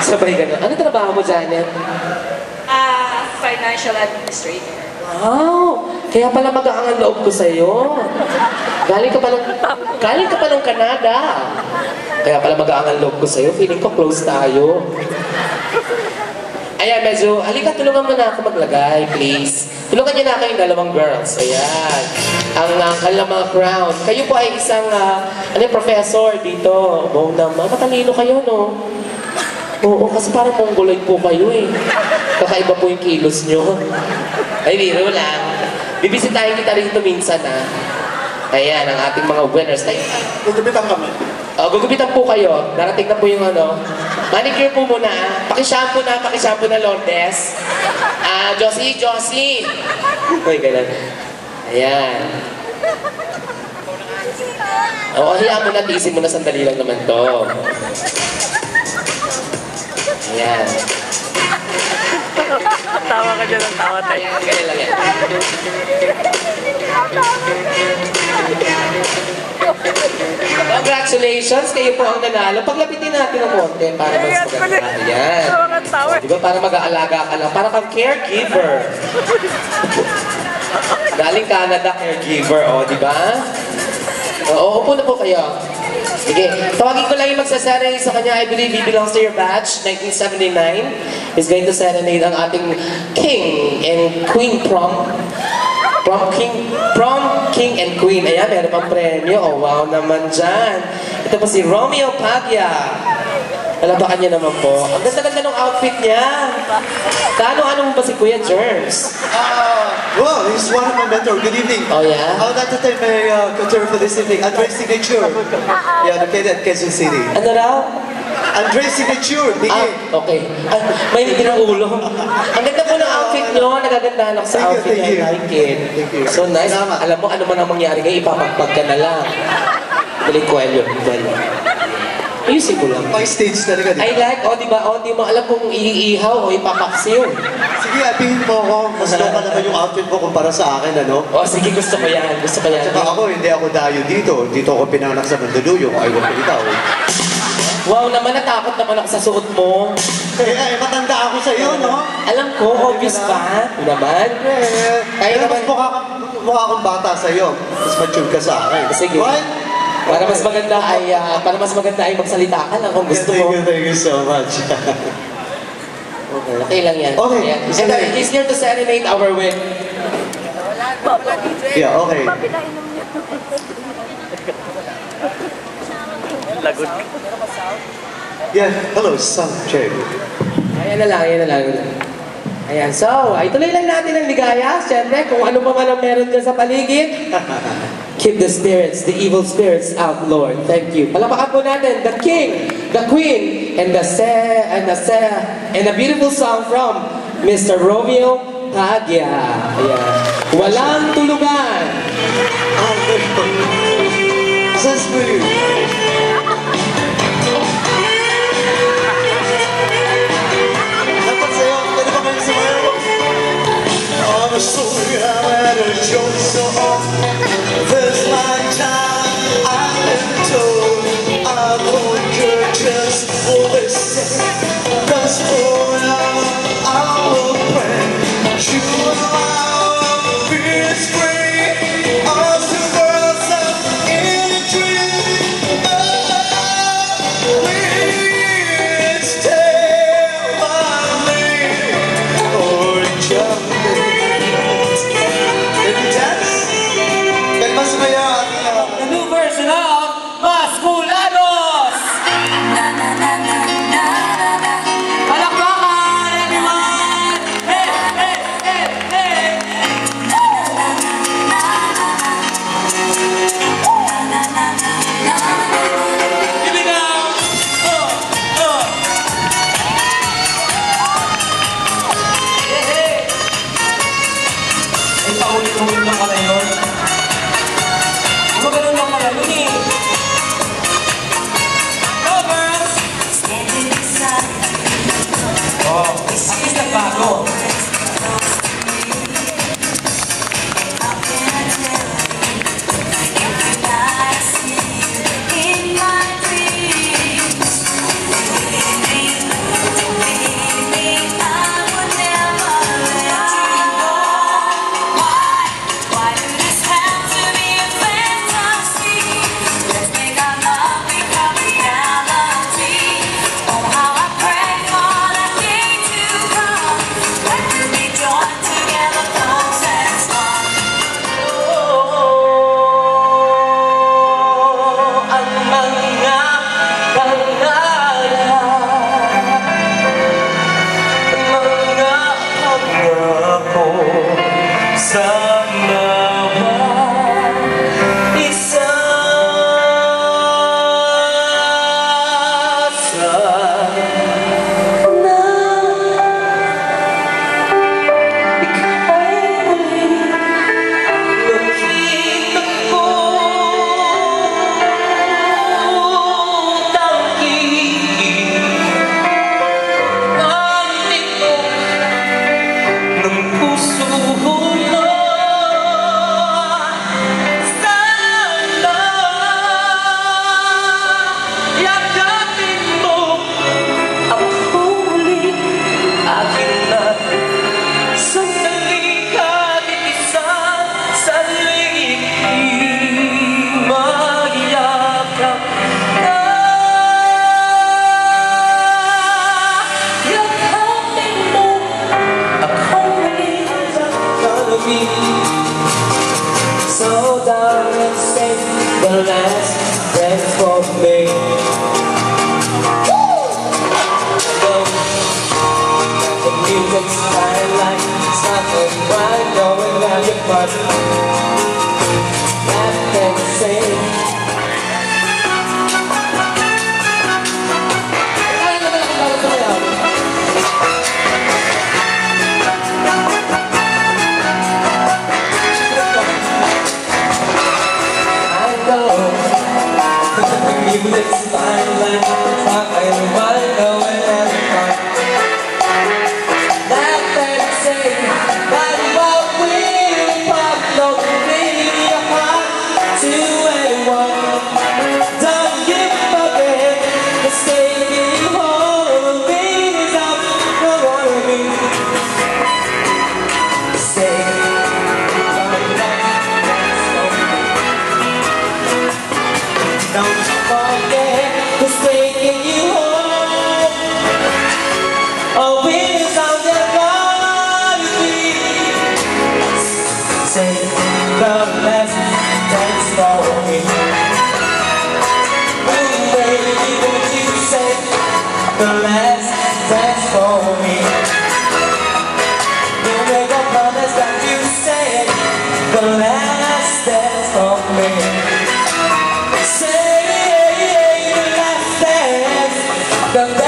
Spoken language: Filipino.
Sabay gano'n. Ano trabaho mo, Janet? Financial administrator. Wow! Kaya pala mag-aangan loob ko sa'yo. Galing ka pa ng Canada. Kaya pala mag-aangan loob ko sa'yo. Feeling ko close tayo. Ayan, medyo, halika, tulungan mo na ako maglagay, please. Tulungan niyo na kayong dalawang girls. Ayan. Ang kanilang mga crown. Kayo po ay isang, professor dito. Wow naman. Matalino kayo, no? Oo, kasi parang mongoloid po kayo eh. Kakaiba po yung kilos nyo. Ay, biro lang. Bibisitahin kita rito minsan, ha? Ayan, ang ating mga winners. Gugupitan kami. Gugupitan po kayo. Narating na po yung manicure po muna, ha? Pakishampoo na, Lourdes. Josie. Uy, ganun. Ayan. Hayaan mo na, tiisin mo na, sandali lang naman to. Ayan. Tawa ka dyan ng tawa tayo. Ganyan lang yan. Congratulations! Kayo po ang nanalo. Paglapitin natin ang konti para mas maganda. Ayan. Diba? Para mag-aalaga ka lang. Para kang caregiver. Galing Canada, caregiver. O, diba? Upo na po kayo. Sige, tawagin ko lang yung magsaserenade sa kanya. I believe he belongs to your batch, 1979. He's going to serenade ang ating King and Queen Prom King and Queen. Ayan, meron pang premyo. Oh, wow naman dyan. Ito po si Romeo Paglia. Palapakan niya naman po. Ang ganda-ganda ng outfit niya. Ano mo ba si Kuya Germs? Well, he's one of my mentors. Good evening. Oh, yeah? I would like to thank my couture for this evening. Andre's Signature. Yeah, located at Quezon City. Ano raw? Andre's Signature. Bigay. Okay. May hindi ng ulo. Ang ganda po ng outfit nyo. Nagagandahan ako sa outfit niya. I like it. Thank you. So nice. Alam mo, ano man ang mangyari ngayon, ipapagpag ka na lang. Galing kwelyo. Ayusin ko lang. Pang stage talaga, di ba? I like, di mo alam kung iihaw o ipapaksiw. Sige, apihin mo ako. Mas local naman yung outfit mo kumpara sa akin, ano? Sige, gusto ko yan. Tsaka ako, hindi ako dayo dito. Dito ako pinanganak sa Mandaluyong. Ayaw ko ikaw. Wow naman, natakot naman ako sa suot mo. Matanda ako sa'yo, no? Alam ko, obvious pa. Naman. Kaya naman mukha akong bata sa'yo. Mas mature ka sa akin. Sige. What? Para mas maganda ay magsalita ka lang kung gusto mo. Thank you so much. Okay lang yan. Okay. And he's here to serenade our win. Yeah, okay. Lagot. Yeah, hello, son, Jay. Ayan na lang. Ayan, so, ituloy lang natin ang ligaya. Siyempre, kung ano pa man ang meron dyan sa paligid. Keep the spirits, the evil spirits out, Lord. Thank you. Palapakan po natin, the King, the Queen, and a beautiful song from Mr. Romeo Paglia. Ayan. Walang tulugan. Just for you. Dapat sa'yo, pwede ba kayo sumayaw? I'm a soldier, I'm at a joke so there's my time, I've been told I won't care just for this that's for I will pray you are peace free of the world's in a dream please tell my name or jump The new version of Masculanos! Palakpakan, everyone! Hey! Give it up! Hey! Ay, paulit-ulit lang pala yun. Ganun lang pala yun eh. Go girls! Oh, at least nagbago. The music's fine like something right going round your butt. Laugh and sing. Music's fine like something right going round your butt. Laugh and sing, but what will pop not bring your heart to anyone? Don't you forget the state you hold things up for all of me. Stay don't forget the state you hold. Oh, wheels on the body. Say the last dance for me. Oh, baby, won't you say the last dance for me? You make a promise that you say the last dance for me. Say the last dance.